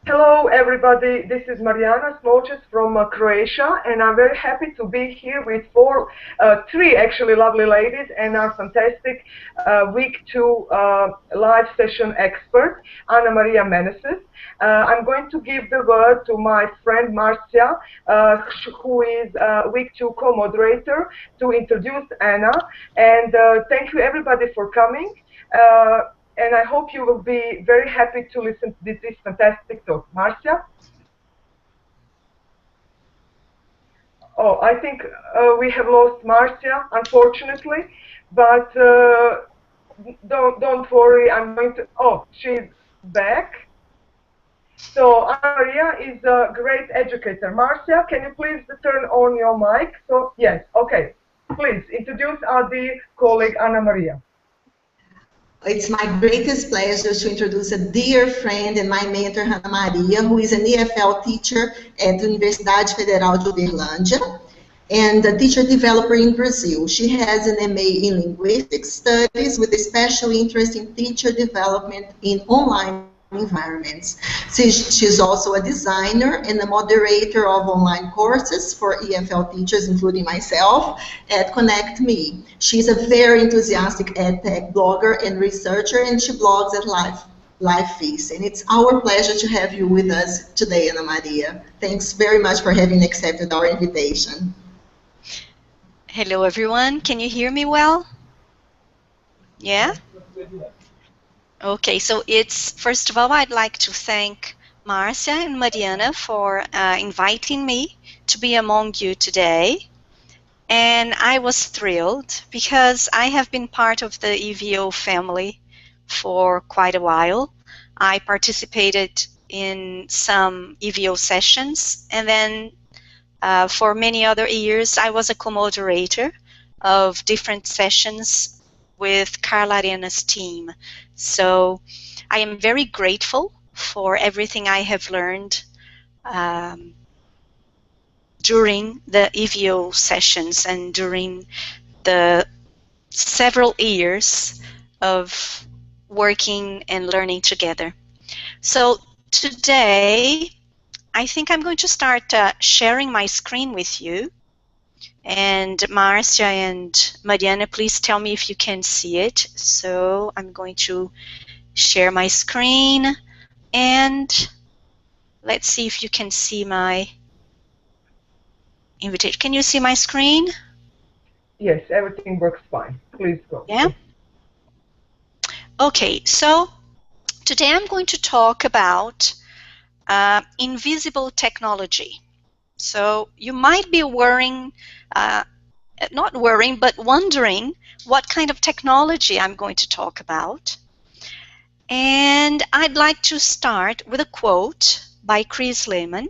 Hello everybody, this is Marijana Smočec from Croatia, and I'm very happy to be here with three actually lovely ladies and our fantastic week 2 live session expert, Ana Maria Menezes. I'm going to give the word to my friend Marcia, who is week 2 co-moderator, to introduce Anna, and thank you everybody for coming. And I hope you will be very happy to listen to this fantastic talk. Marcia? Oh, I think we have lost Marcia, unfortunately, but don't worry. I'm going to. Oh, she's back. So Ana Maria is a great educator. Marcia, can you please turn on your mic? So yes, okay. Please introduce our dear colleague Ana Maria. It's my greatest pleasure to introduce a dear friend and my mentor, Ana Maria, who is an EFL teacher at Universidade Federal de Uberlândia and a teacher developer in Brazil. She has an MA in Linguistics Studies with a special interest in teacher development in online environments. She's also a designer and a moderator of online courses for EFL teachers, including myself, at Connect Me. She's a very enthusiastic EdTech blogger and researcher, and she blogs at Live Session. And it's our pleasure to have you with us today, Ana Maria. Thanks very much for having accepted our invitation. Hello, everyone. Can you hear me well? Yeah? Okay, so first of all, I'd like to thank Marcia and Mariana for inviting me to be among you today. And I was thrilled because I have been part of the EVO family for quite a while. I participated in some EVO sessions, and then for many other years, I was a co-moderator of different sessions with Carla Arena's team. So I am very grateful for everything I have learned during the EVO sessions and during the several years of working and learning together. So today, I think I'm going to start sharing my screen with you. And Marcia and Mariana, please tell me if you can see it. So I'm going to share my screen, and let's see if you can see my invitation. Can you see my screen? Yes, everything works fine. Please go. Yeah? Okay, so today I'm going to talk about invisible technology. So you might be worrying, not worrying, but wondering what kind of technology I'm going to talk about. And I'd like to start with a quote by Chris Lehman,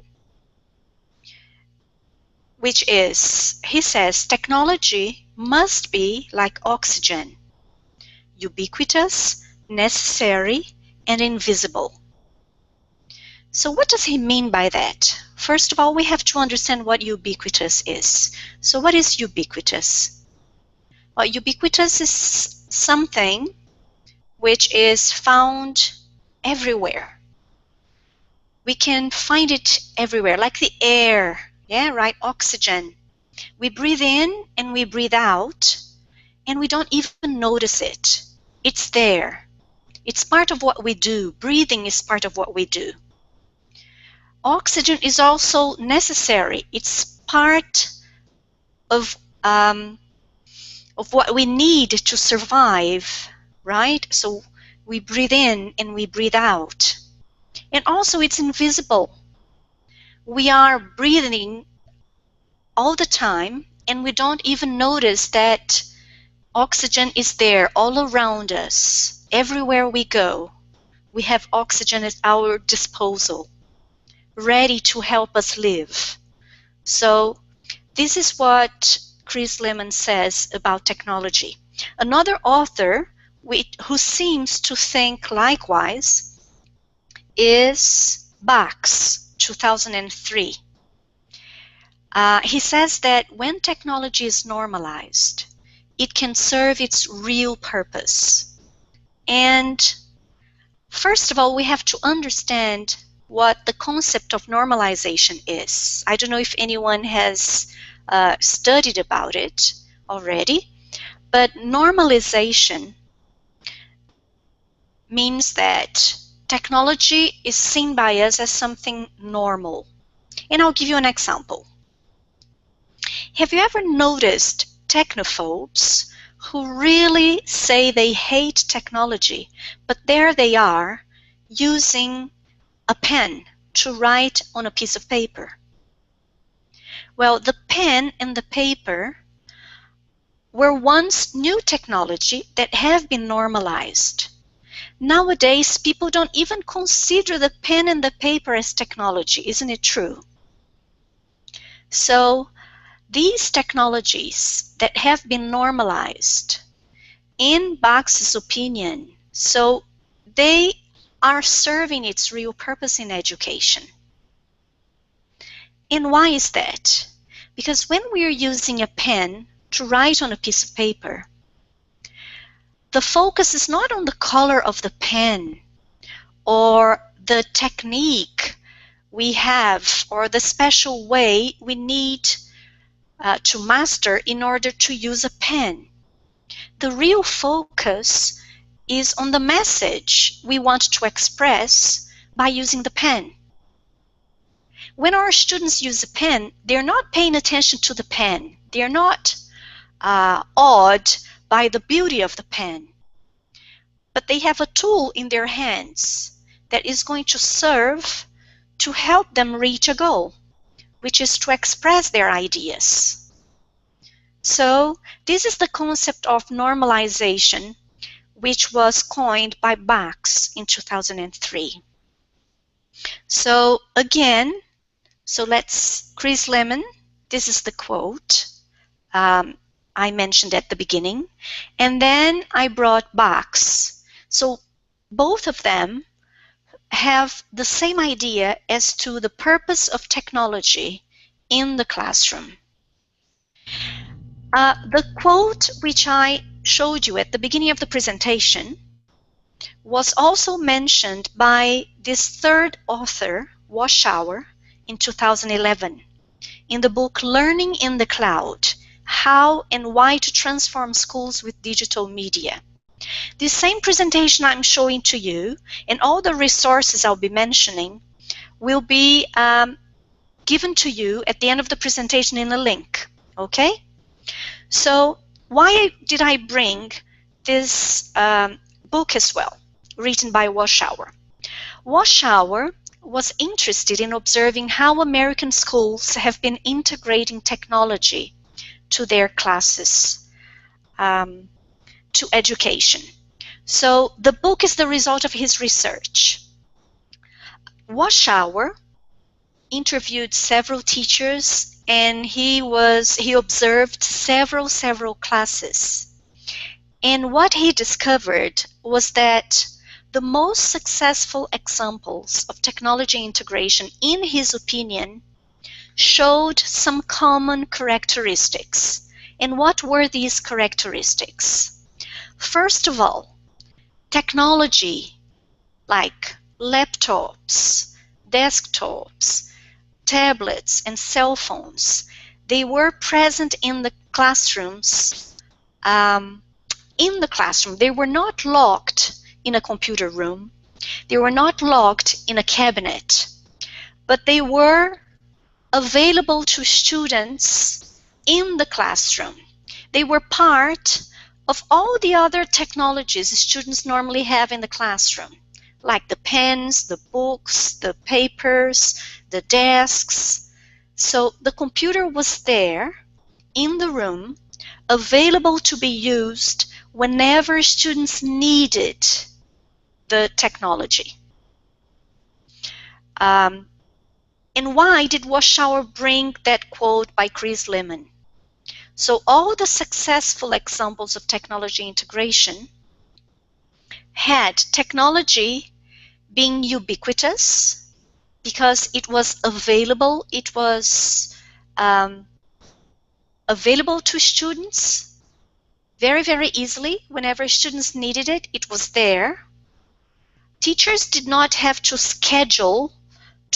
which is, he says, technology must be like oxygen, ubiquitous, necessary, and invisible. So what does he mean by that? First of all, we have to understand what ubiquitous is. So what is ubiquitous? Well, ubiquitous is something which is found everywhere. We can find it everywhere, like the air, yeah, right? Oxygen. We breathe in and we breathe out, and we don't even notice it. It's there. It's part of what we do. Breathing is part of what we do. Oxygen is also necessary. It's part of what we need to survive, right? So we breathe in and we breathe out. And also it's invisible. We are breathing all the time, and we don't even notice that oxygen is there all around us. Everywhere we go, we have oxygen at our disposal, ready to help us live. So this is what Chris Lehman says about technology. Another author who seems to think likewise is Bax, 2003. He says that when technology is normalized, it can serve its real purpose. And first of all, we have to understand what the concept of normalization is. I don't know if anyone has studied about it already, but normalization means that technology is seen by us as something normal. And I'll give you an example. Have you ever noticed technophobes who really say they hate technology, but there they are using a pen to write on a piece of paper? Well, the pen and the paper were once new technology that have been normalized. Nowadays, people don't even consider the pen and the paper as technology. Isn't it true? So, these technologies that have been normalized, in Bax's opinion, so they are serving its real purpose in education. And why is that? Because when we are using a pen to write on a piece of paper, the focus is not on the color of the pen or the technique we have or the special way we need to master in order to use a pen. The real focus is on the message we want to express by using the pen. When our students use a pen, they're not paying attention to the pen. They're not awed by the beauty of the pen. But they have a tool in their hands that is going to serve to help them reach a goal, which is to express their ideas. So this is the concept of normalization, which was coined by Bax in 2003. So again, Chris Lemon, this is the quote I mentioned at the beginning, and then I brought Bax. So both of them have the same idea as to the purpose of technology in the classroom. The quote which I showed you at the beginning of the presentation was also mentioned by this third author, Warshauer, in 2011, in the book Learning in the Cloud, How and Why to Transform Schools with Digital Media. This same presentation I'm showing to you and all the resources I'll be mentioning will be given to you at the end of the presentation in a link, okay? So why did I bring this book as well, written by Warshauer? Warshauer was interested in observing how American schools have been integrating technology to their classes, to education. So the book is the result of his research. Warshauer interviewed several teachers and he observed several classes. And what he discovered was that the most successful examples of technology integration, in his opinion, showed some common characteristics. And what were these characteristics? First of all, technology like laptops, desktops, tablets, and cell phones, they were present in the classrooms. They were not locked in a computer room. They were not locked in a cabinet, but they were available to students in the classroom. They were part of all the other technologies students normally have in the classroom, like the pens, the books, the papers, the desks. So the computer was there in the room, available to be used whenever students needed the technology. And why did Warshauer bring that quote by Chris Lemon? So all the successful examples of technology integration had technology being ubiquitous because it was available. It was available to students very easily. Whenever students needed it, it was there. Teachers did not have to schedule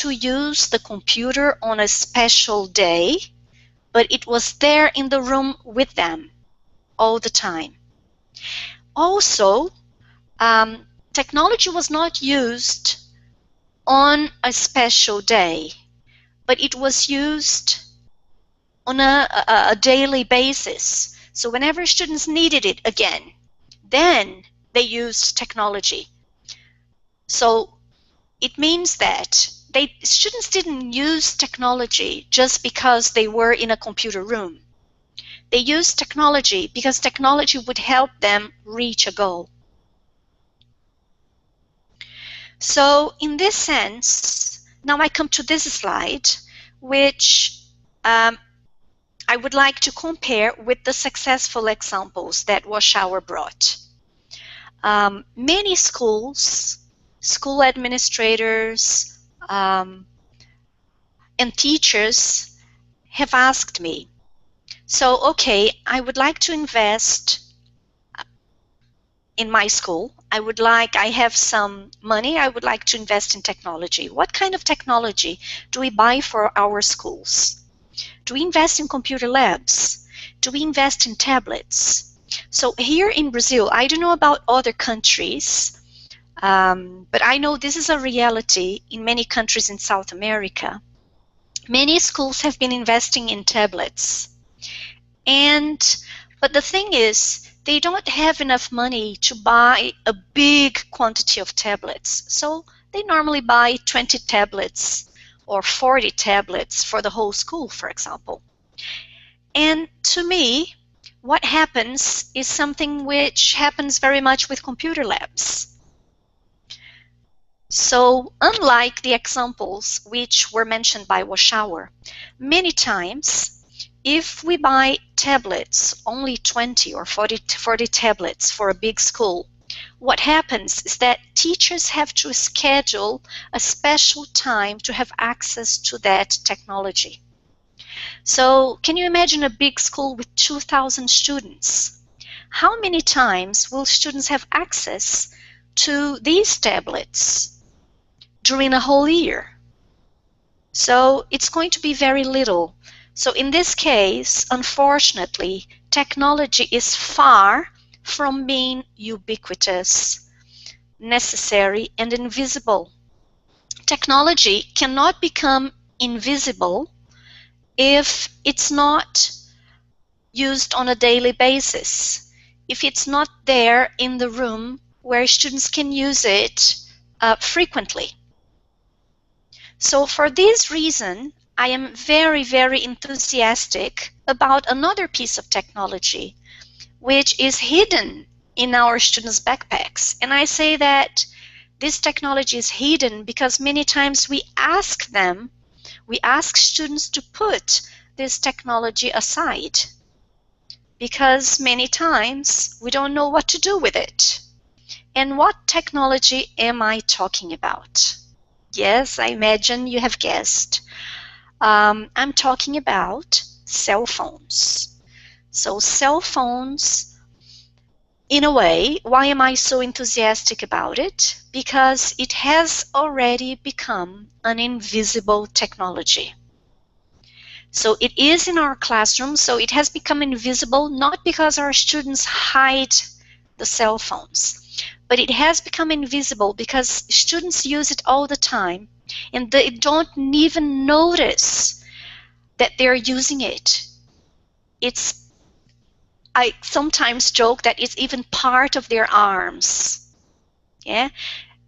to use the computer on a special day, but it was there in the room with them all the time. Also, technology was not used on a special day, but it was used on a daily basis. So whenever students needed it again, then they used technology. So it means that students didn't use technology just because they were in a computer room. They used technology because technology would help them reach a goal. So in this sense, now I come to this slide, which I would like to compare with the successful examples that Warschauer brought. Many schools, school administrators, and teachers have asked me, so okay, I would like to invest in my school. I have some money, I would like to invest in technology. What kind of technology do we buy for our schools? Do we invest in computer labs? Do we invest in tablets? So here in Brazil, I don't know about other countries, but I know this is a reality in many countries in South America. Many schools have been investing in tablets. But the thing is, they don't have enough money to buy a big quantity of tablets. So they normally buy 20 tablets or 40 tablets for the whole school, for example. And to me, what happens is something which happens very much with computer labs. So unlike the examples which were mentioned by Warschauer, many times if we buy tablets, only 20 or 40 tablets for a big school, what happens is that teachers have to schedule a special time to have access to that technology. So can you imagine a big school with 2,000 students? How many times will students have access to these tablets during a whole year? So it's going to be very little. So in this case, unfortunately, technology is far from being ubiquitous, necessary, and invisible. Technology cannot become invisible if it's not used on a daily basis, if it's not there in the room where students can use it frequently. So for this reason, I am very, very enthusiastic about another piece of technology which is hidden in our students' backpacks. And I say that this technology is hidden because many times we ask students to put this technology aside because many times we don't know what to do with it. And what technology am I talking about? Yes, I imagine you have guessed. I'm talking about cell phones. So cell phones, in a way, why am I so enthusiastic about it? Because it has already become an invisible technology. So it is in our classrooms, so it has become invisible not because our students hide the cell phones, but it has become invisible because students use it all the time and they don't even notice that they're using it. I sometimes joke that it's even part of their arms. Yeah?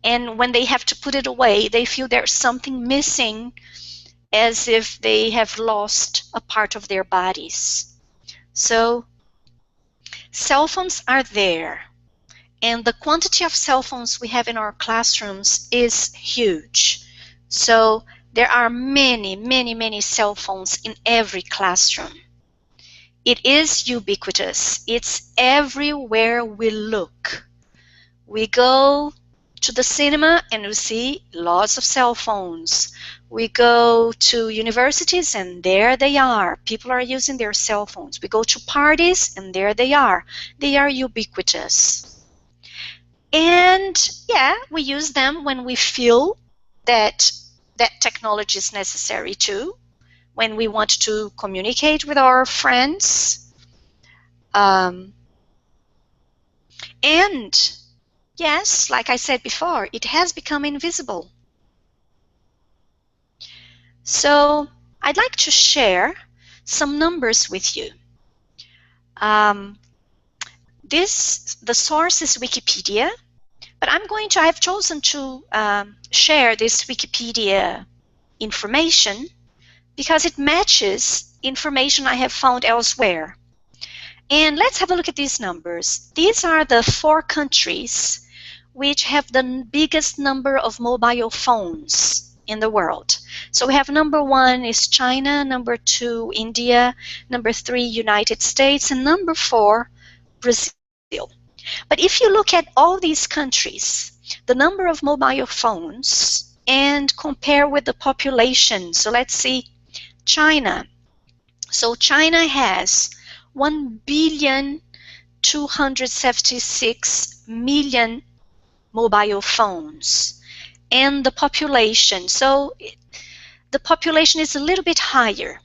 And when they have to put it away, they feel there's something missing, as if they have lost a part of their bodies. So cell phones are there, and the quantity of cell phones we have in our classrooms is huge. So there are many, many, many cell phones in every classroom. It is ubiquitous. It's everywhere we look. We go to the cinema and we see lots of cell phones. We go to universities and there they are. People are using their cell phones. We go to parties and there they are. They are ubiquitous. And yeah, we use them when we feel that that technology is necessary too when we want to communicate with our friends. And yes, like I said before, it has become invisible. So I'd like to share some numbers with you. The source is Wikipedia, but I've chosen to share this Wikipedia information because it matches information I have found elsewhere. And let's have a look at these numbers. These are the 4 countries which have the biggest number of mobile phones in the world. So we have number 1 is China, number 2 India, number 3 United States, and number 4 Brazil. But if you look at all these countries, the number of mobile phones, and compare with the population, so let's see China. So China has 1,276,000,000 mobile phones, and the population, so the population is a little bit higher.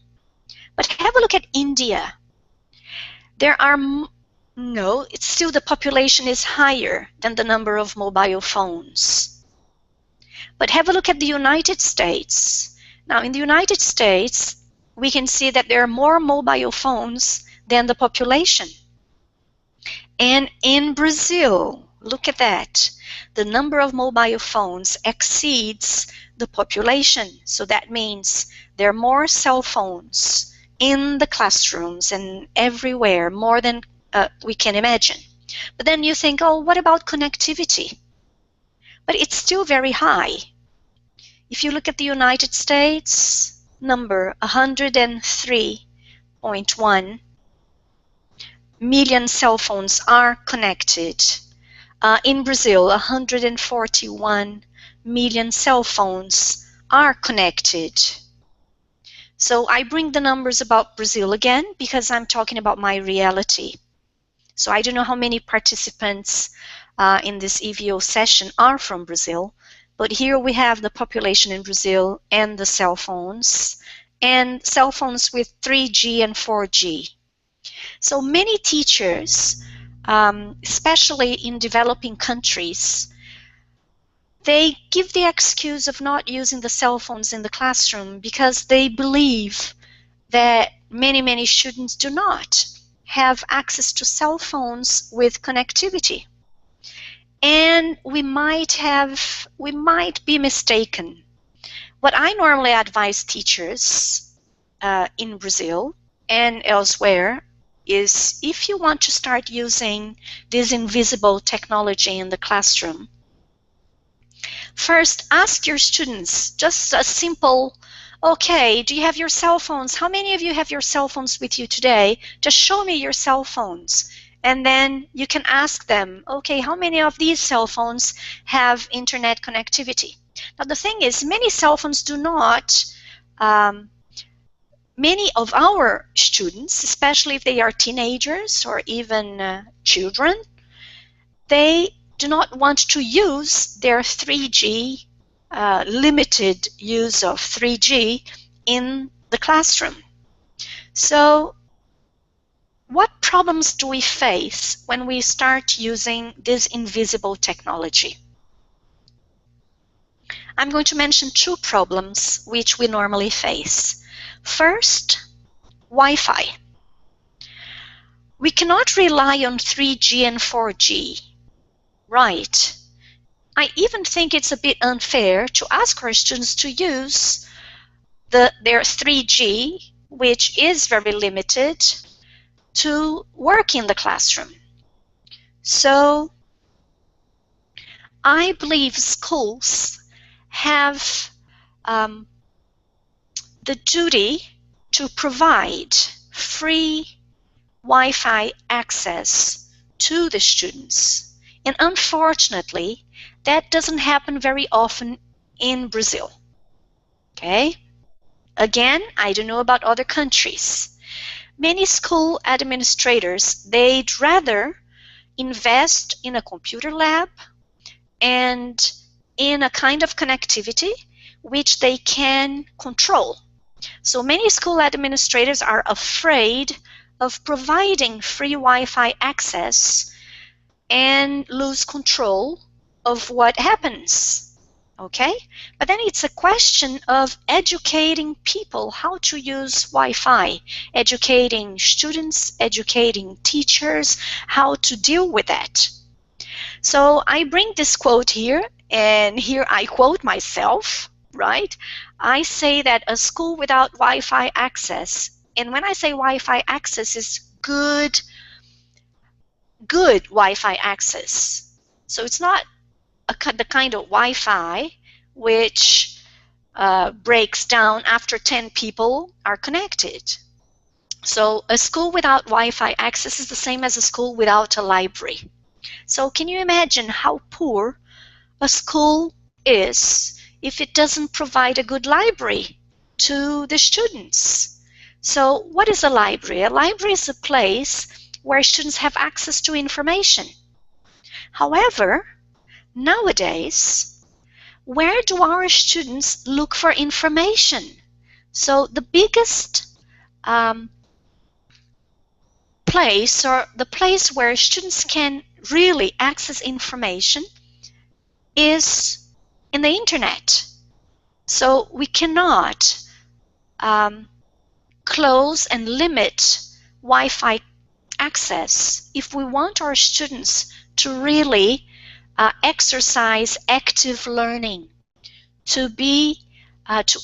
But have a look at India. It's still the population is higher than the number of mobile phones. But have a look at the United States. Now, in the United States, we can see that there are more mobile phones than the population. And in Brazil, look at that. The number of mobile phones exceeds the population. So that means there are more cell phones in the classrooms and everywhere, more than we can imagine. But then you think, oh, what about connectivity? But it's still very high. If you look at the United States, number 103.1 million cell phones are connected. In Brazil, 141 million cell phones are connected. So I bring the numbers about Brazil again because I'm talking about my reality. So I don't know how many participants in this EVO session are from Brazil, but here we have the population in Brazil and the cell phones with 3G and 4G. So many teachers, especially in developing countries, they give the excuse of not using the cell phones in the classroom because they believe that many students do not have access to cell phones with connectivity. And we might be mistaken. What I normally advise teachers in Brazil and elsewhere is if you want to start using this invisible technology in the classroom, first ask your students just a simple, okay, do you have your cell phones? How many of you have your cell phones with you today? Just show me your cell phones. And then you can ask them, okay, how many of these cell phones have internet connectivity? Now the thing is, many cell phones do not, many of our students, especially if they are teenagers or even children, they do not want to use their 3G, limited use of 3G in the classroom. So what problems do we face when we start using this invisible technology? I'm going to mention 2 problems which we normally face. First, Wi-Fi. We cannot rely on 3G and 4G, right? I even think it's a bit unfair to ask our students to use their 3G, which is very limited, to work in the classroom. So I believe schools have the duty to provide free Wi-Fi access to the students. And unfortunately, that doesn't happen very often in Brazil. Okay? Again, I don't know about other countries. Many school administrators, they'd rather invest in a computer lab and in a kind of connectivity which they can control. So many school administrators are afraid of providing free Wi-Fi access and lose control of what happens, okay? But then it's a question of educating people how to use Wi-Fi, educating students, educating teachers, how to deal with that. So I bring this quote here, and here I quote myself, right? I say that a school without Wi-Fi access, and when I say Wi-Fi access, is good Wi-Fi access. So it's not the kind of Wi-Fi which breaks down after 10 people are connected. So a school without Wi-Fi access is the same as a school without a library. So can you imagine how poor a school is if it doesn't provide a good library to the students? So what is a library? A library is a place where students have access to information. However, nowadays, where do our students look for information? So the biggest place, or the place where students can really access information, is in the internet. So we cannot close and limit Wi-Fi access if we want our students to really exercise active learning, to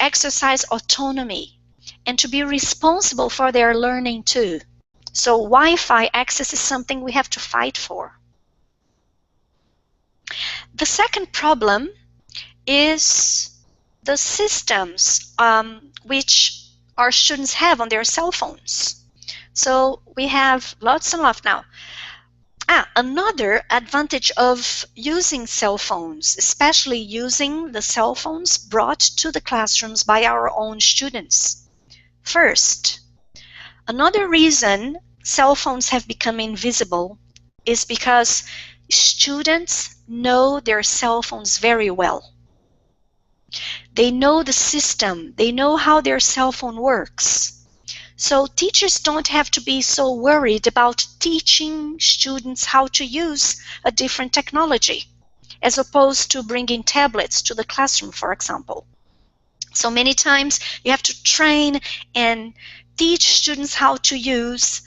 exercise autonomy, and to be responsible for their learning too. So Wi-Fi access is something we have to fight for. The second problem is the systems which our students have on their cell phones. So we have lots and lots now. Another advantage of using cell phones, especially using the cell phones brought to the classrooms by our own students. First, another reason cell phones have become invisible is because students know their cell phones very well. They know the system. They know how their cell phone works. So teachers don't have to be so worried about teaching students how to use a different technology, as opposed to bringing tablets to the classroom, for example. So many times you have to train and teach students how to use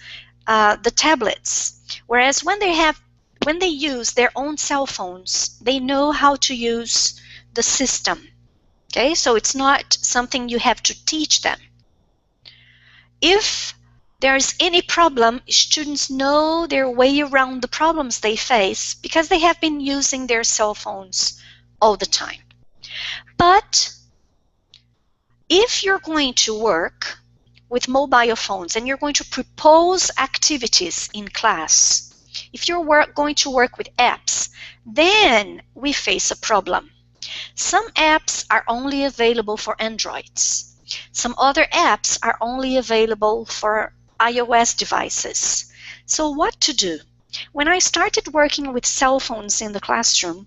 the tablets, whereas when they use their own cell phones, they know how to use the system. Okay, so it's not something you have to teach them. If there's any problem, students know their way around the problems they face because they have been using their cell phones all the time. But if you're going to work with mobile phones and you're going to propose activities in class, if you're going to work with apps, then we face a problem. Some apps are only available for Androids. Some other apps are only available for iOS devices. So what to do? When I started working with cell phones in the classroom,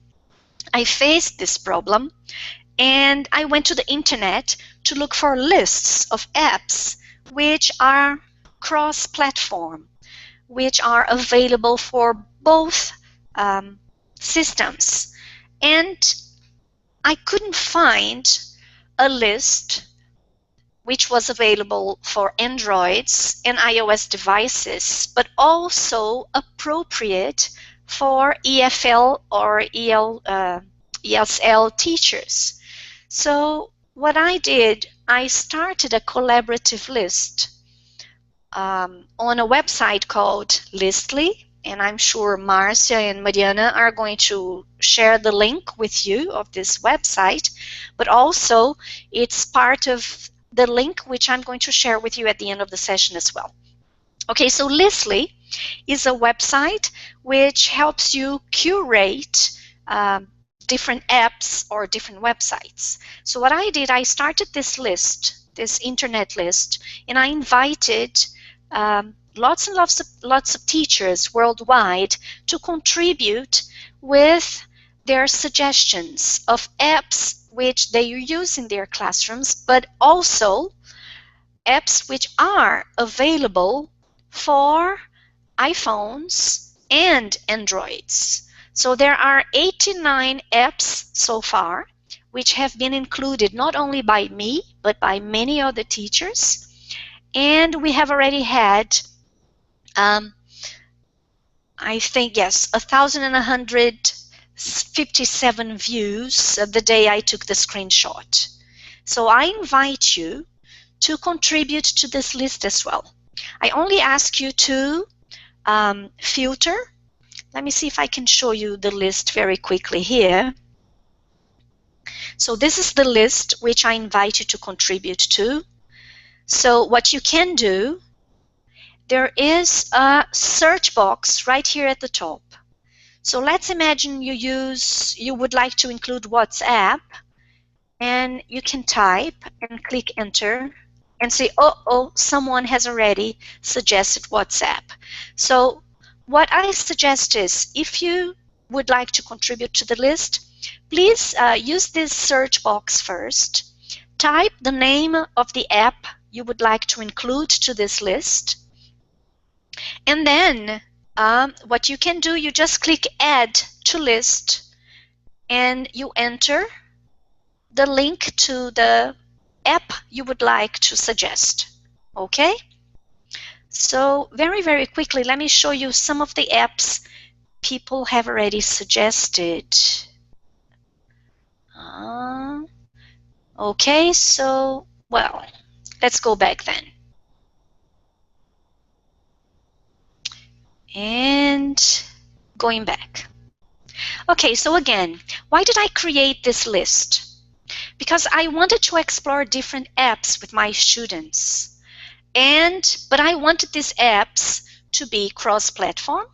I faced this problem, and I went to the internet to look for lists of apps which are cross-platform, which are available for both systems. And I couldn't find a list which was available for Androids and iOS devices, but also appropriate for EFL or ESL teachers. So what I did, I started a collaborative list on a website called Listly, and I'm sure Marcia and Mariana are going to share the link with you of this website, but also it's part of the link which I'm going to share with you at the end of the session as well. Okay, so Listly is a website which helps you curate different apps or different websites. So what I did, I started this list, this internet list, and I invited lots and lots of teachers worldwide to contribute with their suggestions of apps which they use in their classrooms, but also apps which are available for iPhones and Androids. So there are 89 apps so far, which have been included not only by me, but by many other teachers. And we have already had, I think, yes, 1,157 views the day I took the screenshot. So I invite you to contribute to this list as well. I only ask you to filter. Let me see if I can show you the list very quickly here. So this is the list which I invite you to contribute to. So what you can do, there is a search box right here at the top. So let's imagine you would like to include WhatsApp, and you can type and click enter and say, oh, someone has already suggested WhatsApp. So what I suggest is, if you would like to contribute to the list, please use this search box first. Type the name of the app you would like to include to this list. And then what you can do, you just click add to list and you enter the link to the app you would like to suggest. Okay? So very, very quickly, let me show you some of the apps people have already suggested. Okay, so, well, let's go back then. And going back. Okay, so again, why did I create this list? Because I wanted to explore different apps with my students. But I wanted these apps to be cross-platform,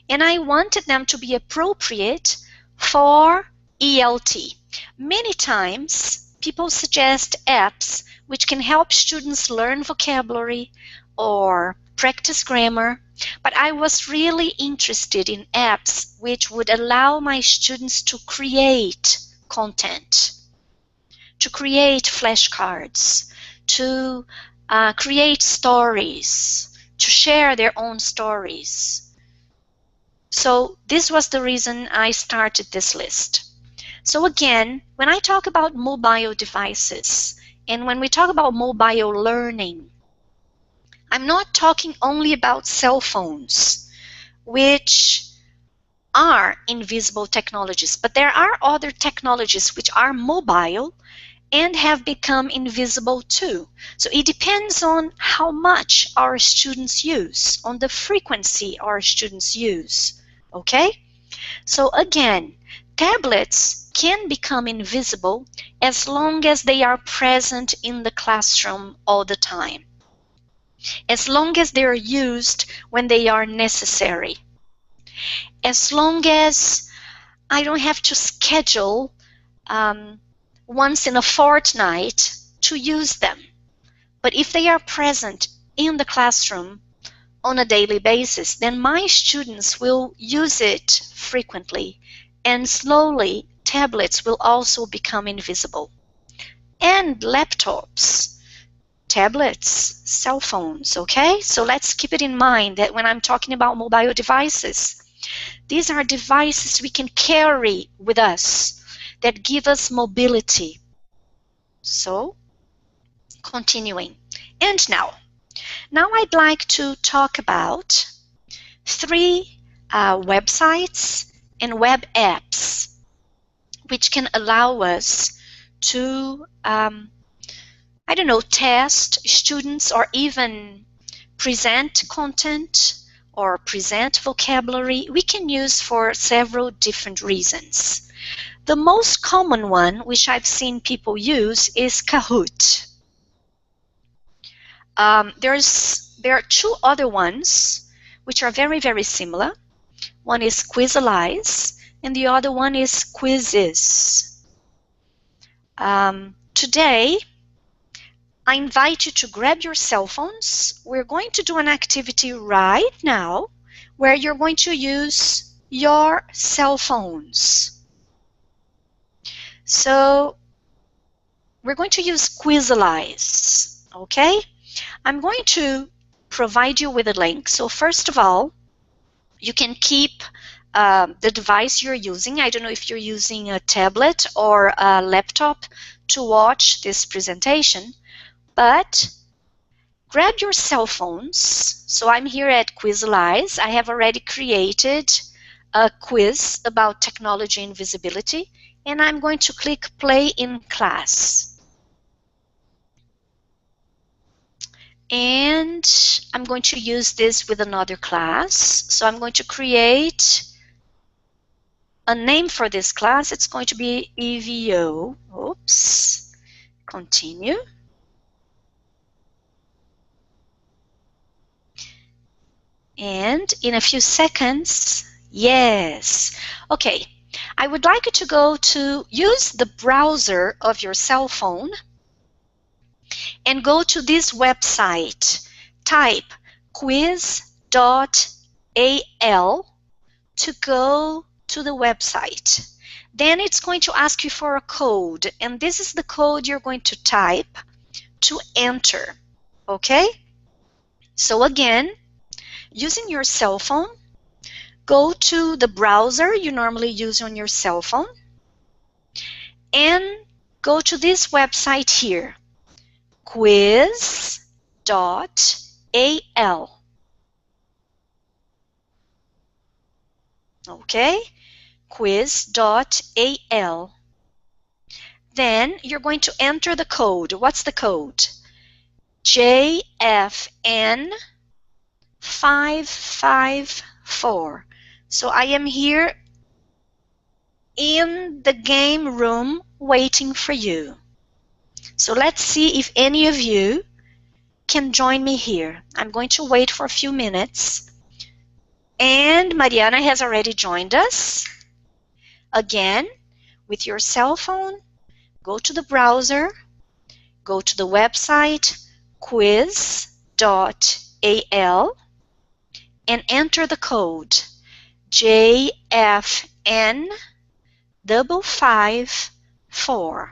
and I wanted them to be appropriate for ELT. Many times, people suggest apps which can help students learn vocabulary or practice grammar, but I was really interested in apps which would allow my students to create content, to create flashcards, to create stories, to share their own stories. So this was the reason I started this list. So again, when I talk about mobile devices and when we talk about mobile learning, I'm not talking only about cell phones, which are invisible technologies, but there are other technologies which are mobile and have become invisible too. So it depends on how much our students use, on the frequency our students use, okay? So again, tablets can become invisible as long as they are present in the classroom all the time, as long as they are used when they are necessary, as long as I don't have to schedule once in a fortnight to use them. But if they are present in the classroom on a daily basis, then my students will use it frequently, and slowly tablets will also become invisible. And laptops, tablets, cell phones, okay? So let's keep it in mind that when I'm talking about mobile devices, these are devices we can carry with us that give us mobility. So, continuing. And now I'd like to talk about 3 websites and web apps which can allow us to, I don't know, test students or even present content or present vocabulary. We can use for several different reasons. The most common one, which I've seen people use, is Kahoot. There are 2 other ones which are very, very similar. One is Quizalize, and the other one is Quizzes. Today, I invite you to grab your cell phones. We're going to do an activity right now where you're going to use your cell phones. So we're going to use Quizalize, okay? I'm going to provide you with a link. So first of all, you can keep the device you're using. I don't know if you're using a tablet or a laptop to watch this presentation, but grab your cell phones. So I'm here at Quizalize. I have already created a quiz about technology and visibility, and I'm going to click Play in Class. And I'm going to use this with another class. So I'm going to create a name for this class. It's going to be EVO. Oops. Continue. And in a few seconds, yes. Okay. I would like you to go to use the browser of your cell phone and go to this website. Type quiz.al to go to the website. Then it's going to ask you for a code, and this is the code you're going to type to enter, okay? So again, using your cell phone, go to the browser you normally use on your cell phone and go to this website here, quiz.al. Okay, quiz.al. Then you're going to enter the code. What's the code? JFN554. So I am here in the game room waiting for you. So let's see if any of you can join me here. I'm going to wait for a few minutes. And Mariana has already joined us. Again, with your cell phone, go to the browser, go to the website quiz.al and enter the code JFN554.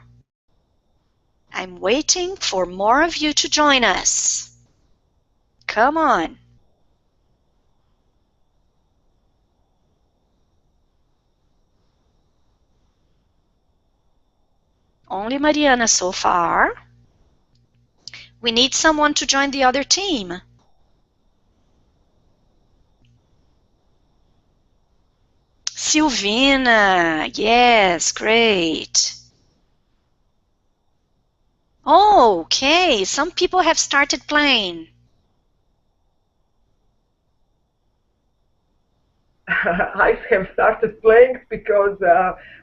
I'm waiting for more of you to join us. Come on. Only Mariana so far. We need someone to join the other team. Silvina, yes, great. Oh, okay, some people have started playing. I have started playing because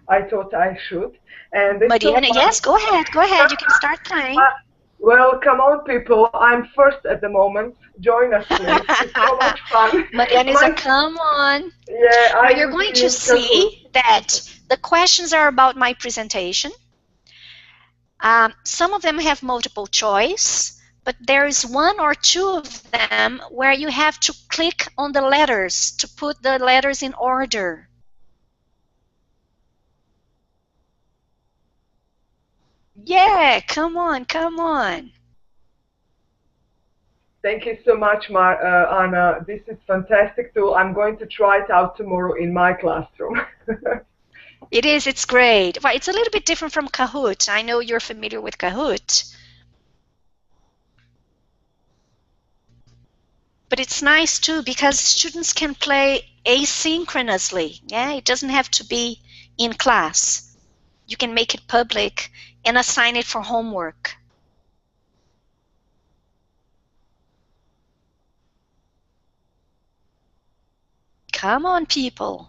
I thought I should. And Mariana, yes, go ahead, you can start playing. Well, come on, people. I'm first at the moment. Join us, please. It's so much fun. Mariana, come on. Yeah, now you're going to see that the questions are about my presentation. Some of them have multiple choice, but there is one or two of them where you have to click on the letters to put the letters in order. Yeah, come on, come on. Thank you so much, Ana. This is fantastic tool. I'm going to try it out tomorrow in my classroom. It is, it's great. Well, it's a little bit different from Kahoot. I know you're familiar with Kahoot. But it's nice too because students can play asynchronously. Yeah, it doesn't have to be in class. You can make it public and assign it for homework. Come on, people.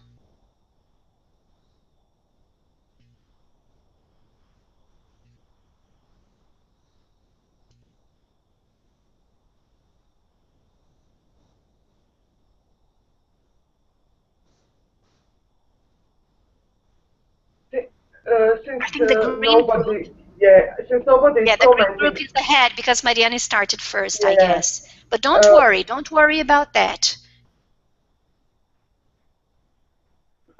Since nobody is commenting. The group is ahead because Mariana started first, I guess. But don't worry about that.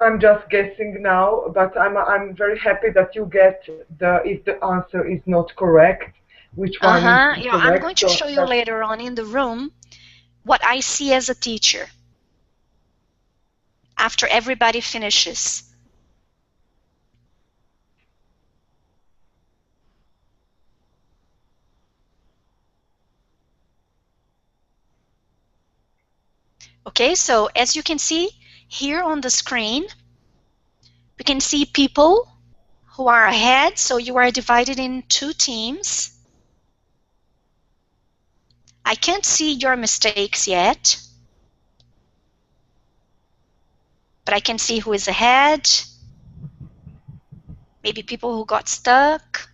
I'm just guessing now, but I'm very happy that you get if the answer is not correct, which one is Yeah, I'm going correct. to So show you later on in the room what I see as a teacher after everybody finishes. Okay, so as you can see here on the screen, we can see people who are ahead. So you are divided in two teams. I can't see your mistakes yet, but I can see who is ahead. Maybe people who got stuck.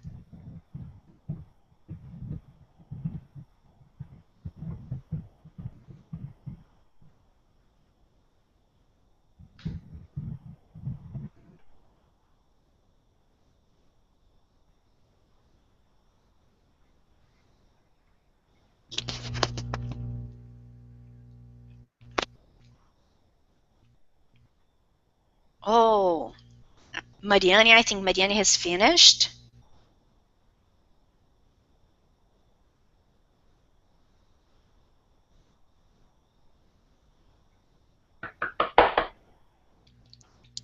Oh, Mariane, I think Mariane has finished.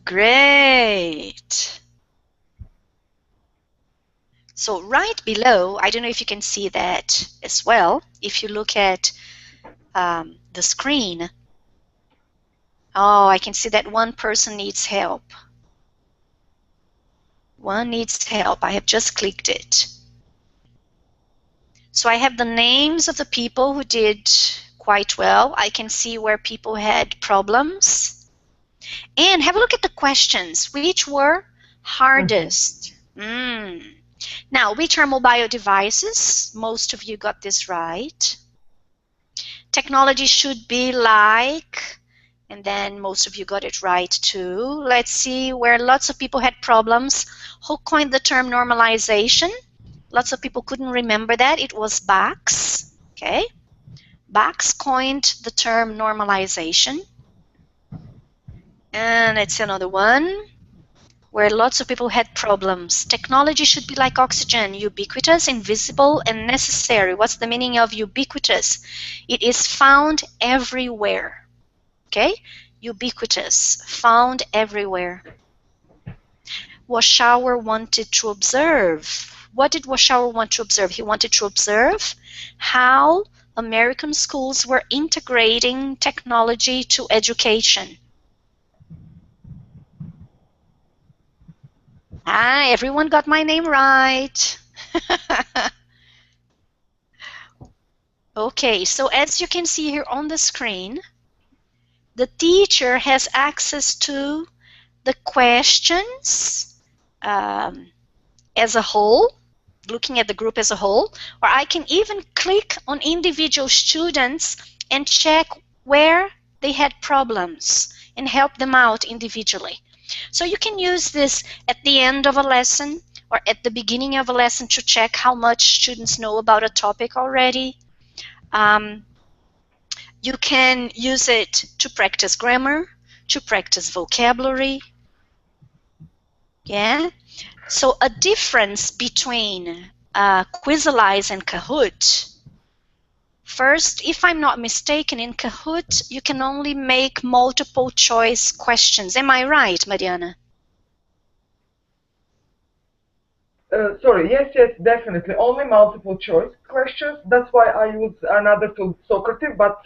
Great. So right below, I don't know if you can see that as well. If you look at the screen, oh, I can see that one person needs help. One needs help. I have just clicked it. So I have the names of the people who did quite well. I can see where people had problems. And have a look at the questions. Which were hardest? Now, which are mobile devices? Most of you got this right. Technology should be like, and then most of you got it right too. Let's see where lots of people had problems. Who coined the term normalization? Lots of people couldn't remember that. It was Bax. Okay. Bax coined the term normalization. And it's another one where lots of people had problems. Technology should be like oxygen, ubiquitous, invisible, and necessary. What's the meaning of ubiquitous? It is found everywhere. Okay? Ubiquitous, found everywhere. Warschauer wanted to observe. What did Warschauer want to observe? He wanted to observe how American schools were integrating technology to education. Everyone got my name right. Okay, so as you can see here on the screen, the teacher has access to the questions as a whole, looking at the group as a whole, or I can even click on individual students and check where they had problems and help them out individually. So you can use this at the end of a lesson or at the beginning of a lesson to check how much students know about a topic already. You can use it to practice grammar, to practice vocabulary. Yeah. So a difference between Quizalize and Kahoot. First, if I'm not mistaken, in Kahoot, you can only make multiple choice questions. Am I right, Mariana? Sorry, yes, definitely. Only multiple choice questions. That's why I use another tool, Socrative, but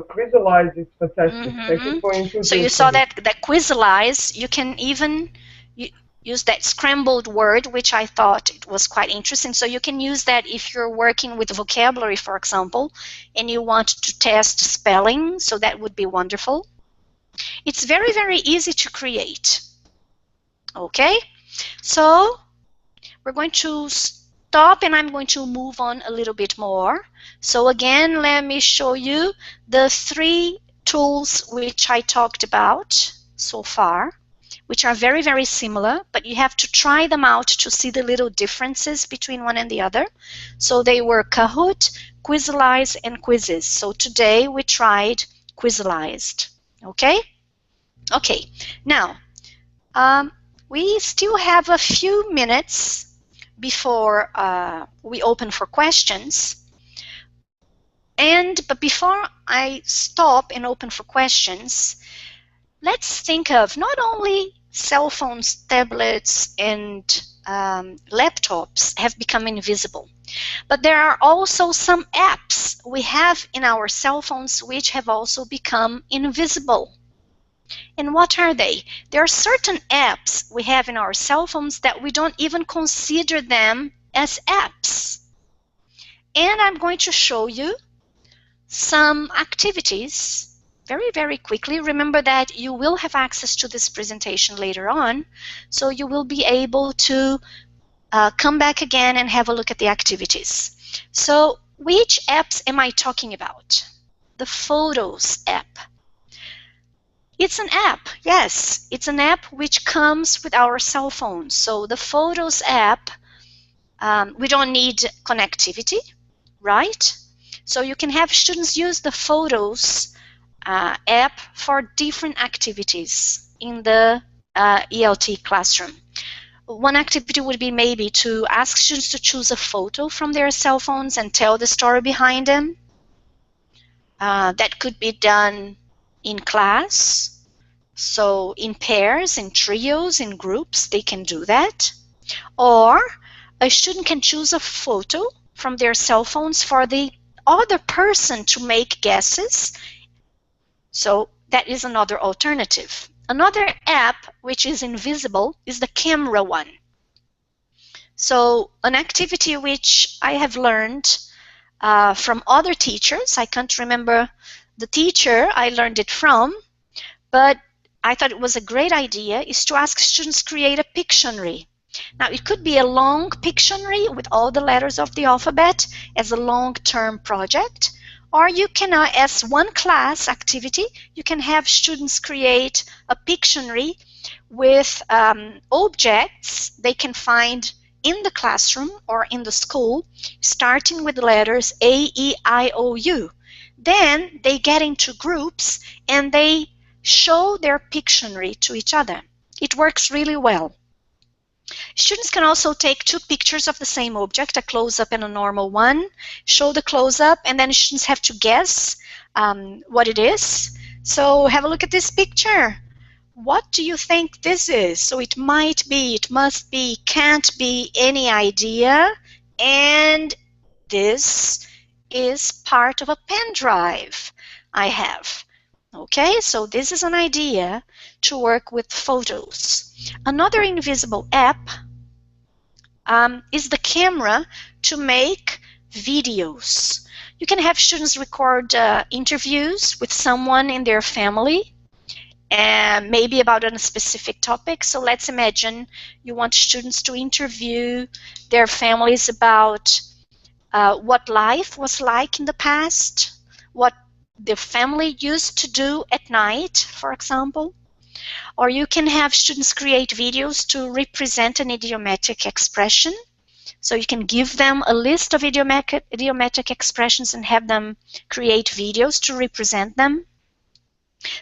Quizalize is fantastic. Thank you for introducing. So you saw that Quizalize, you can even use that scrambled word, which I thought it was quite interesting. So you can use that if you're working with vocabulary, for example, and you want to test spelling, so that would be wonderful. It's very, very easy to create. Okay, so we're going to stop and I'm going to move on a little bit more. So again, let me show you the 3 tools which I talked about so far, which are very, very similar, but you have to try them out to see the little differences between one and the other. So they were Kahoot, Quizalize, and Quizzes. So today we tried Quizalized. Okay? Okay. Now, We still have a few minutes before we open for questions. But before I stop and open for questions, let's think of not only cell phones, tablets, and laptops have become invisible, but there are also some apps we have in our cell phones which have also become invisible. And what are they? There are certain apps we have in our cell phones that we don't even consider them as apps. And I'm going to show you some activities very, very quickly. Remember that you will have access to this presentation later on, so you will be able to come back again and have a look at the activities. So which apps am I talking about? The Photos app. It's an app, yes, it's an app which comes with our cell phones. So the Photos app, we don't need connectivity, right? So you can have students use the Photos app for different activities in the ELT classroom. One activity would be maybe to ask students to choose a photo from their cell phones and tell the story behind them. That could be done in class. So in pairs, in trios, in groups, they can do that. Or a student can choose a photo from their cell phones for the other person to make guesses. So that is another alternative. Another app which is invisible is the camera one. So an activity which I have learned from other teachers, I can't remember the teacher I learned it from, but I thought it was a great idea, is to ask students to create a Pictionary. Now, it could be a long Pictionary with all the letters of the alphabet as a long-term project, or you can, as one class activity, you can have students create a Pictionary with objects they can find in the classroom or in the school, starting with the letters A, E, I, O, U. Then they get into groups and they show their Pictionary to each other. It works really well. Students can also take two pictures of the same object, a close-up and a normal one, show the close-up, and then students have to guess what it is. So have a look at this picture. What do you think this is? So it might be, it must be, can't be, any idea. And this is part of a pen drive I have. Okay, so this is an idea to work with photos. Another invisible app is the camera to make videos. You can have students record interviews with someone in their family, and maybe about a specific topic. So let's imagine you want students to interview their families about what life was like in the past, what the family used to do at night, for example. Or you can have students create videos to represent an idiomatic expression. So you can give them a list of idiomatic expressions and have them create videos to represent them.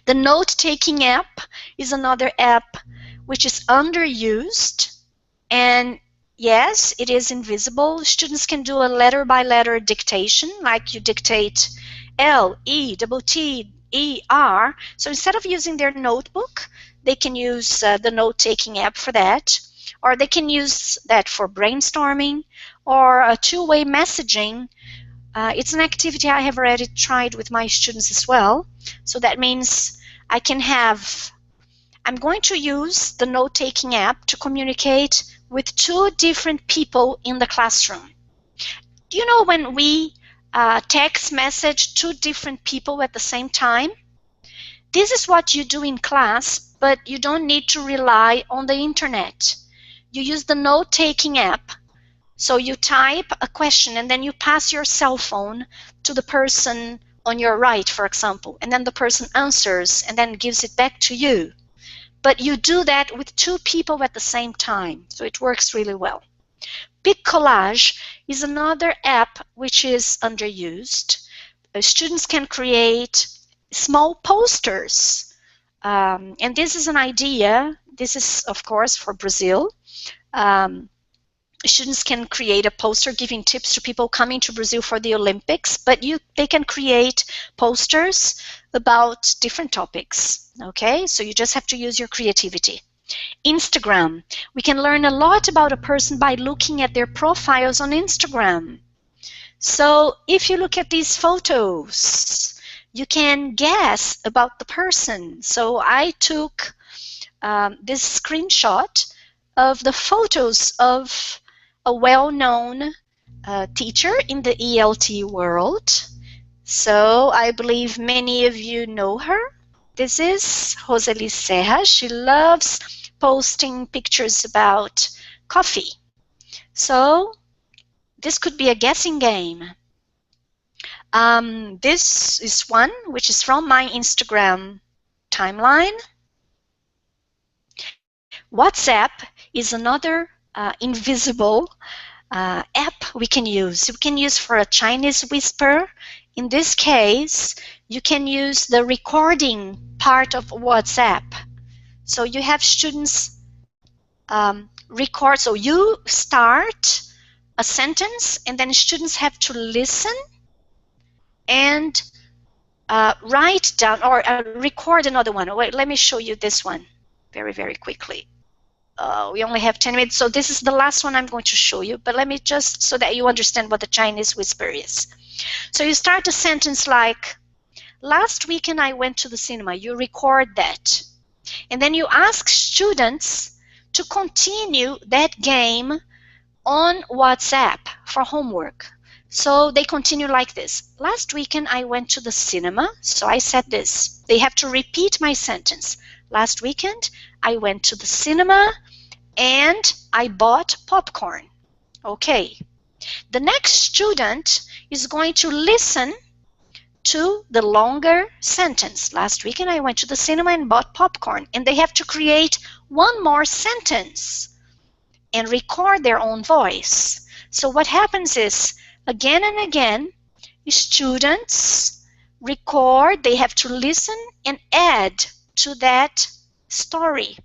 The note-taking app is another app which is underused, and yes, it is invisible. Students can do a letter-by-letter dictation, like you dictate L, E, T, E, R. So instead of using their notebook, they can use the note-taking app for that, or they can use that for brainstorming or two-way messaging. It's an activity I have already tried with my students as well. So that means I'm going to use the note-taking app to communicate with two different people in the classroom. Do you know when we text message two different people at the same time? This is what you do in class, but you don't need to rely on the internet. You use the note-taking app. So you type a question and then you pass your cell phone to the person on your right, for example, and then the person answers and then gives it back to you. But you do that with two people at the same time, so it works really well. Collage is another app which is underused. Students can create small posters, and this is an idea This is, of course, for Brazil. Students can create a poster giving tips to people coming to Brazil for the Olympics, but they can create posters about different topics, okay? So you just have to use your creativity. Instagram. We can learn a lot about a person by looking at their profiles on Instagram. So if you look at these photos, you can guess about the person. So I took this screenshot of the photos of a well-known teacher in the ELT world. So I believe many of you know her. This is Roseli Serra. She loves posting pictures about coffee. So this could be a guessing game. This is one which is from my Instagram timeline. WhatsApp is another invisible app we can use. We can use for a Chinese whisper. In this case, you can use the recording part of WhatsApp. So you have students record. So you start a sentence, and then students have to listen and write down or record another one. Wait, let me show you this one very, very quickly. We only have 10 minutes, so this is the last one I'm going to show you, but let me just, so that you understand what the Chinese whisper is. So you start a sentence like, last weekend I went to the cinema. You record that. And then you ask students to continue that game on WhatsApp for homework. So they continue like this. Last weekend I went to the cinema, so I said this. They have to repeat my sentence. Last weekend I went to the cinema and I bought popcorn. Okay. The next student is going to listen to the longer sentence. Last weekend I went to the cinema and bought popcorn. And they have to create one more sentence and record their own voice. So what happens is, again and again, students record, they have to listen and add to that story.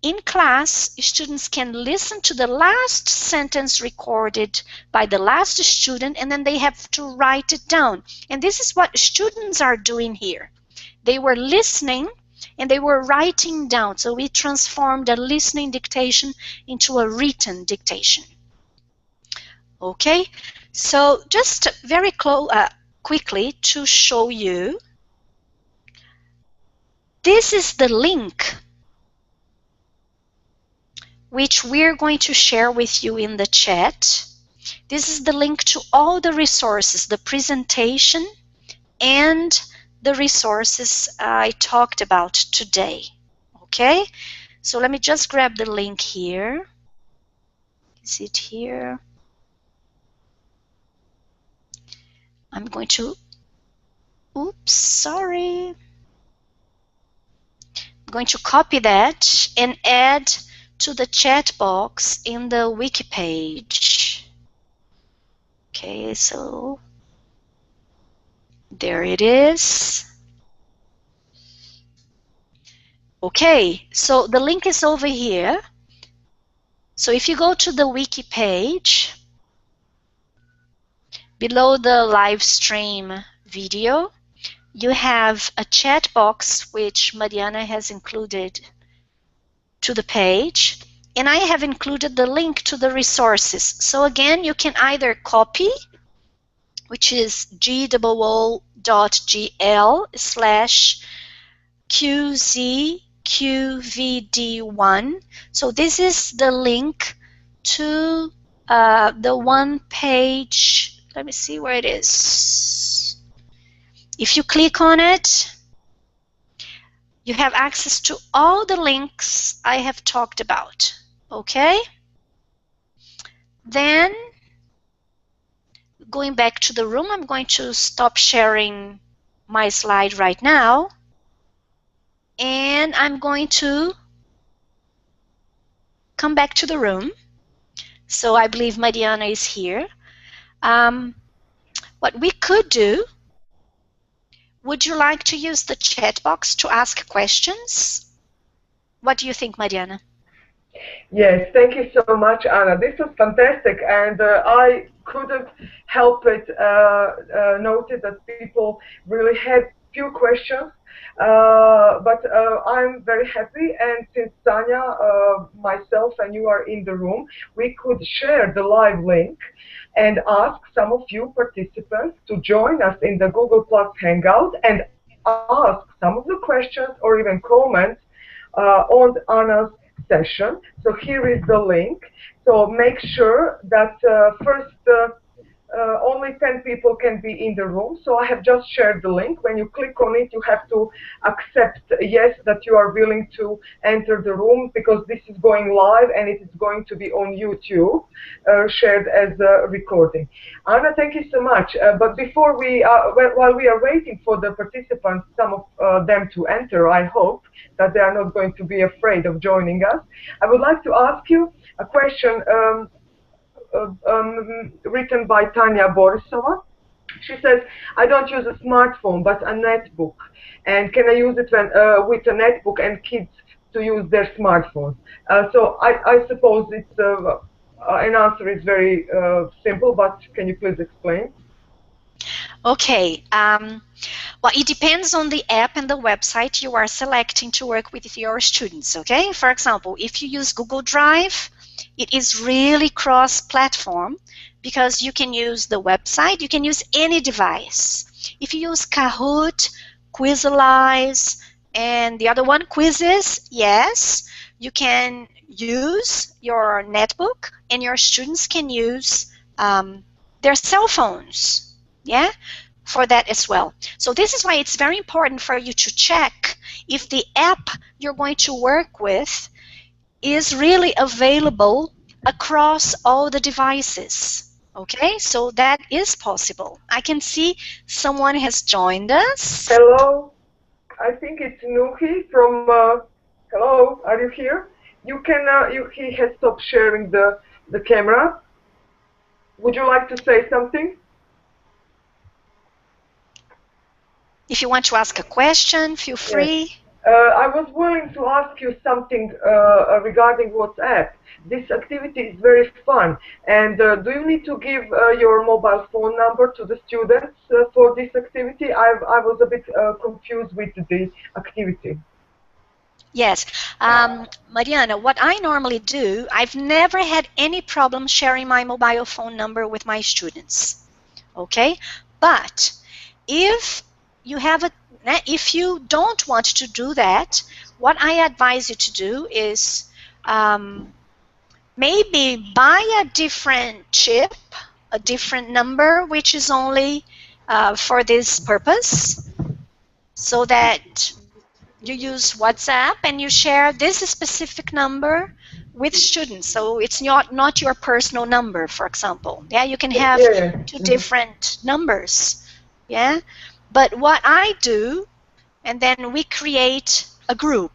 In class, students can listen to the last sentence recorded by the last student, and then they have to write it down. And this is what students are doing here. They were listening and they were writing down. So we transformed a listening dictation into a written dictation. Okay, so just very quickly to show you, this is the link which we're going to share with you in the chat. This is the link to all the resources, the presentation and the resources I talked about today. Okay, so let me just grab the link here. Is it here? I'm going to, oops, sorry. I'm going to copy that and add to the chat box in the wiki page. Okay, so there it is. Okay, so the link is over here. So if you go to the wiki page, below the live stream video, you have a chat box which Mariana has included to the page, and I have included the link to the resources. So again, you can either copy, which is goo.gl/QZQVD1. So this is the link to the one page. Let me see where it is. If you click on it, you have access to all the links I have talked about. Okay? Then, going back to the room, I'm going to stop sharing my slide right now. And I'm going to come back to the room. So I believe Mariana is here. What we could do, would you like to use the chat box to ask questions? What do you think, Mariana? Yes, thank you so much, Anna. This was fantastic, and I couldn't help it notice that people really had few questions, but I'm very happy, and since Tanya, myself, and you are in the room, we could share the live link and ask some of you participants to join us in the Google Plus Hangout and ask some of the questions or even comments on Anna's session. So here is the link. So make sure that first only 10 people can be in the room. So I have just shared the link. When you click on it, you have to accept yes that you are willing to enter the room, because this is going live and it is going to be on YouTube, shared as a recording. Anna, thank you so much. But before we, while we are waiting for the participants, some of them to enter, I hope that they are not going to be afraid of joining us. I would like to ask you a question written by Tanya Borisova. She says, I don't use a smartphone, but a netbook. And can I use it when, with a netbook and kids to use their smartphones? So I suppose it's, an answer is very simple, but can you please explain? Okay. Well, it depends on the app and the website you are selecting to work with your students, okay? For example, if you use Google Drive, it is really cross-platform because you can use the website, you can use any device. If you use Kahoot, Quizalize, and the other one, Quizzes, yes, you can use your netbook and your students can use their cell phones, yeah, for that as well. So this is why it's very important for you to check if the app you're going to work with is really available across all the devices. Okay, so that is possible. I can see someone has joined us. Hello, I think it's Nuhi from, hello, are you here? You can, he has stopped sharing the camera. Would you like to say something? If you want to ask a question, feel free. Yes. I was willing to ask you something regarding WhatsApp. This activity is very fun. And do you need to give your mobile phone number to the students for this activity? I was a bit confused with the activity. Yes. Mariana, what I normally do, I've never had any problem sharing my mobile phone number with my students. Okay? But if you don't want to do that, what I advise you to do is maybe buy a different chip, a different number, which is only for this purpose, so that you use WhatsApp and you share this specific number with students. So it's not your personal number, for example. Yeah, you can have two different numbers. Yeah, but what I do, and then we create a group.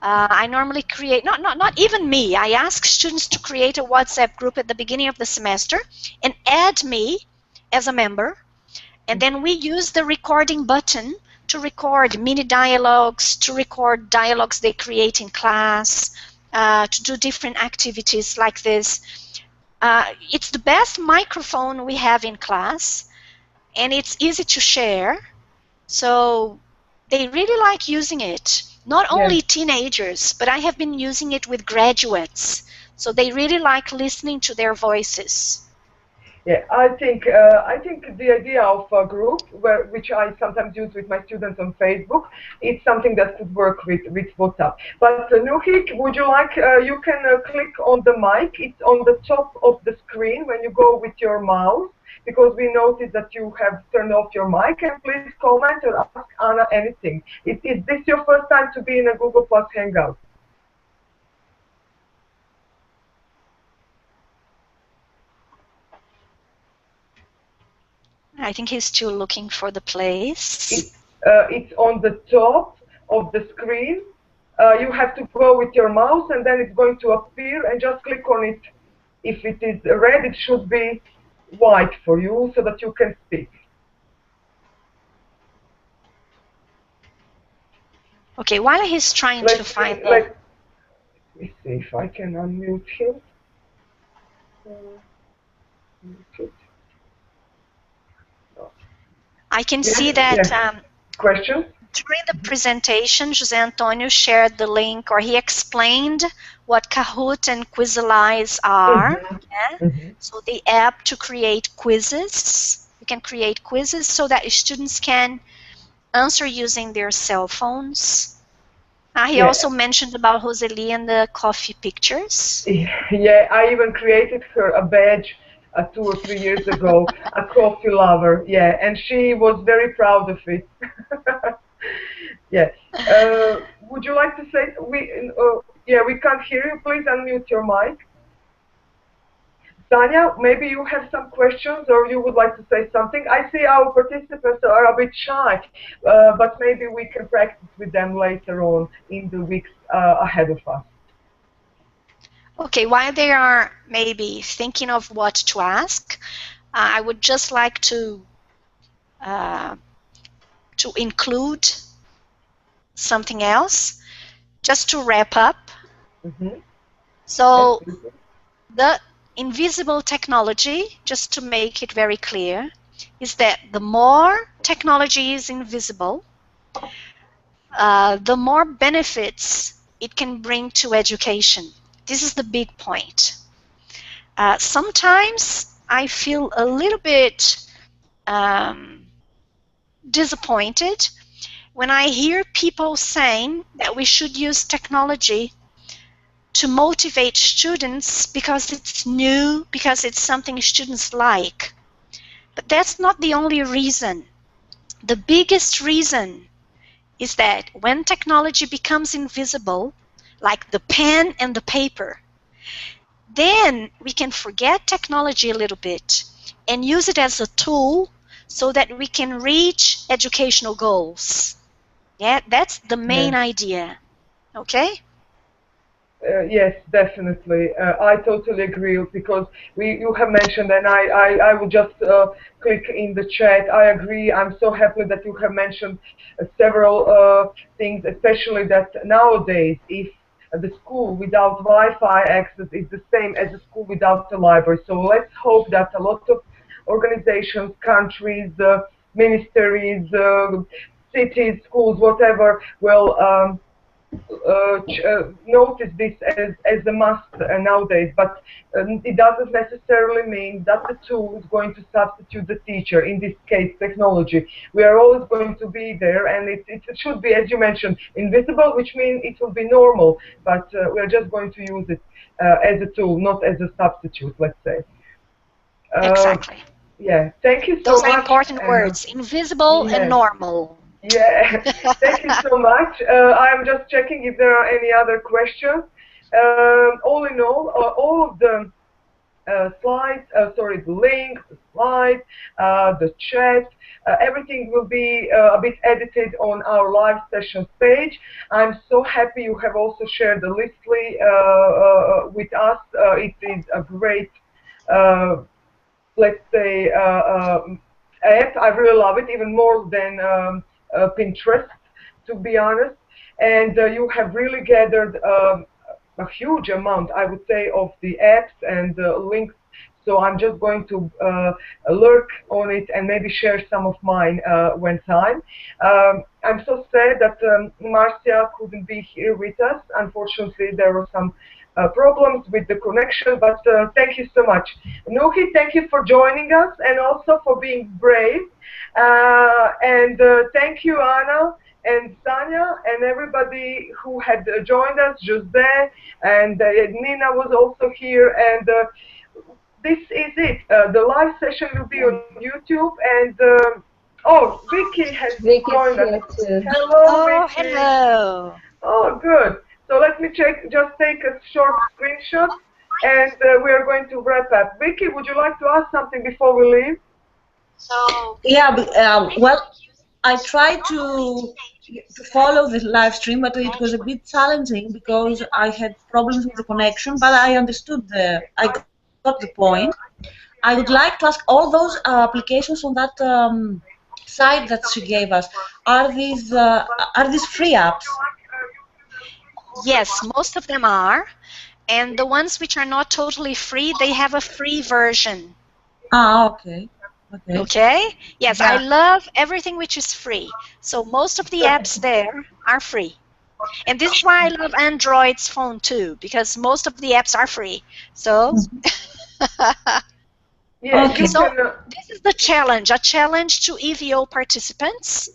I normally create, not even me, I ask students to create a WhatsApp group at the beginning of the semester and add me as a member. And then we use the recording button to record mini dialogues, to record dialogues they create in class, to do different activities like this. It's the best microphone we have in class, and it's easy to share. So they really like using it. Not only teenagers, but I have been using it with graduates. So they really like listening to their voices. Yeah, I think the idea of a group, which I sometimes use with my students on Facebook, it's something that could work with WhatsApp. But Nuhik, would you like? You can click on the mic. It's on the top of the screen when you go with your mouse, because we noticed that you have turned off your mic. And please comment or ask Anna anything. Is this your first time to be in a Google Plus Hangout? I think he's still looking for the place. It's on the top of the screen. You have to go with your mouse and then it's going to appear, and just click on it. If it is red, it should be white for you so that you can speak. Okay, while he's trying to find that. Let me see if I can unmute him. I can see that Question? during the presentation, José Antonio shared the link, or he explained what Kahoot and Quizalize are. So the app to create quizzes. You can create quizzes so that students can answer using their cell phones. He also mentioned about Roseli and the coffee pictures. Yeah, I even created her a badge 2 or 3 years ago, a coffee lover. Yeah, and she was very proud of it. Yeah. Would you like to say? Yeah, we can't hear you. Please unmute your mic. Tanya, maybe you have some questions or you would like to say something. I see our participants are a bit shy, but maybe we can practice with them later on in the weeks ahead of us. Okay, while they are maybe thinking of what to ask, I would just like to include something else, just to wrap up. So the invisible technology, just to make it very clear, is that the more technology is invisible, the more benefits it can bring to education. This is the big point. Sometimes I feel a little bit disappointed when I hear people saying that we should use technology to motivate students because it's new, because it's something students like. But that's not the only reason. The biggest reason is that when technology becomes invisible, like the pen and the paper, then we can forget technology a little bit and use it as a tool so that we can reach educational goals. Yeah, that's the main idea. Okay? Yes, definitely. I totally agree because you have mentioned, and I will just click in the chat. I agree. I'm so happy that you have mentioned several things, especially that nowadays, if the school without Wi-Fi access is the same as a school without the library. So let's hope that a lot of organizations, countries, ministries, cities, schools, whatever, will notice this as a must nowadays, but it doesn't necessarily mean that the tool is going to substitute the teacher, in this case technology. We are always going to be there, and it should be, as you mentioned, invisible, which means it will be normal, but we're just going to use it as a tool, not as a substitute, let's say. Exactly. Yeah, thank you so much. Those are important words, invisible and normal. Yeah, thank you so much. I'm just checking if there are any other questions. All in all of the slides, the link, the slides, the chat, everything will be a bit edited on our live session page. I'm so happy you have also shared the Listly with us. It is a great, let's say, app. I really love it, even more than Pinterest, to be honest. And you have really gathered a huge amount, I would say, of the apps and links. So I'm just going to lurk on it and maybe share some of mine when time. I'm so sad that Marcia couldn't be here with us. Unfortunately, there were some problems with the connection, but thank you so much. Nuhi, thank you for joining us and also for being brave. And thank you, Ana and Tanya and everybody who had joined us, Jose, and Nina was also here. And this is it. The live session will be on YouTube, and oh, Vicky has joined us. Hello, Vicky. Hello. Oh, good. So let me just take a short screenshot, and we are going to wrap up. Vicky, would you like to ask something before we leave? Yeah, well, I tried to follow the live stream, but it was a bit challenging because I had problems with the connection, but I understood I got the point. I would like to ask all those applications on that site that she gave us, are these free apps? Yes, most of them are. And the ones which are not totally free, they have a free version. Ah, okay. Okay. Okay? Yes, I Yeah. love everything which is free. So most of the apps there are free. And this is why I love Android's phone too, because most of the apps are free. So, Yeah, Okay. you can. this is the challenge. A challenge to EVO participants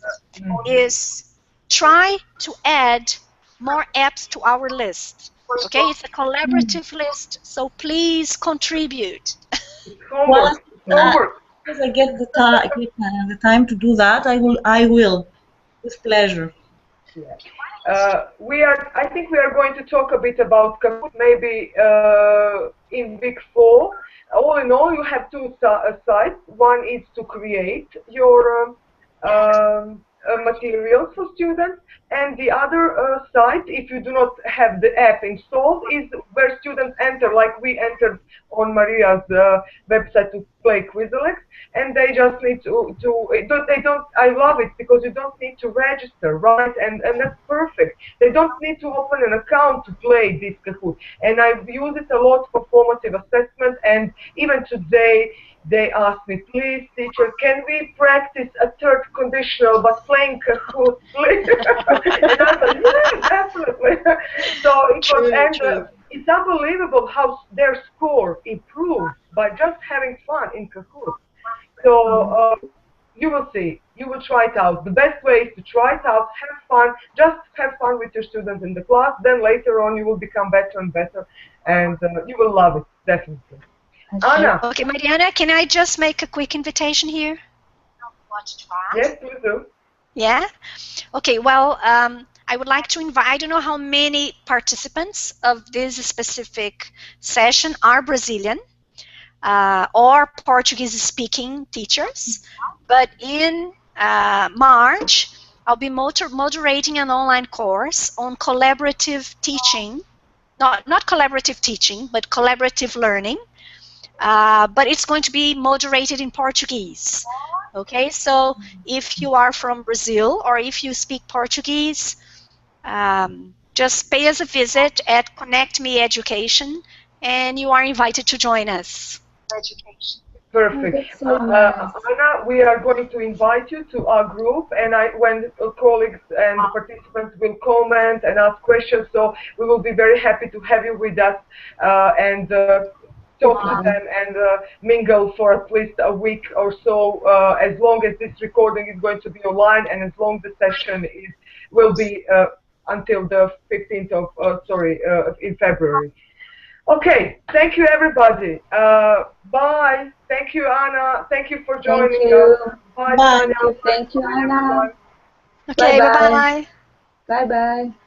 is try to add more apps to our list. Okay, it's a collaborative list, so please contribute. It's Well, homework. It's homework. as I get the time to do that, I will, with pleasure. Yeah. I think we are going to talk a bit about Kahoot maybe in week 4. All in all, you have two sites. One is to create your materials for students, and the other site, if you do not have the app installed, is where students enter, like we entered on Maria's website to play Quizalex, and they just need I love it because you don't need to register, right? And that's perfect. They don't need to open an account to play this Kahoot. And I use it a lot for formative assessment, and even today they asked me, please, teacher, can we practice a third conditional but playing Kahoot, please? And I said, yeah, definitely. So it was, and it's unbelievable how their score improves by just having fun in Kahoot. So you will see. You will try it out. The best way is to try it out, have fun, just have fun with your students in the class. Then later on, you will become better and better, and you will love it, definitely. Ana. Okay, Mariana, can I just make a quick invitation here? Yes, please do. Yeah? Okay, well, I would like to invite, I don't know how many participants of this specific session are Brazilian or Portuguese-speaking teachers, but in March, I'll be moderating an online course on collaborative teaching, not collaborative teaching, but collaborative learning, but it's going to be moderated in Portuguese. Okay, so if you are from Brazil or if you speak Portuguese, just pay us a visit at Connect Me Education, and you are invited to join us. Perfect. So nice. Ana, we are going to invite you to our group, and when colleagues and participants will comment and ask questions, so we will be very happy to have you with us and talk to them and mingle for at least a week or so, as long as this recording is going to be online and as long as the session will be until the 15th of, in February. Okay, thank you everybody. Bye. Thank you, Ana. Thank you for joining us. Bye, Bye. Tanya. Thank you, Ana. Okay, bye-bye. Bye-bye.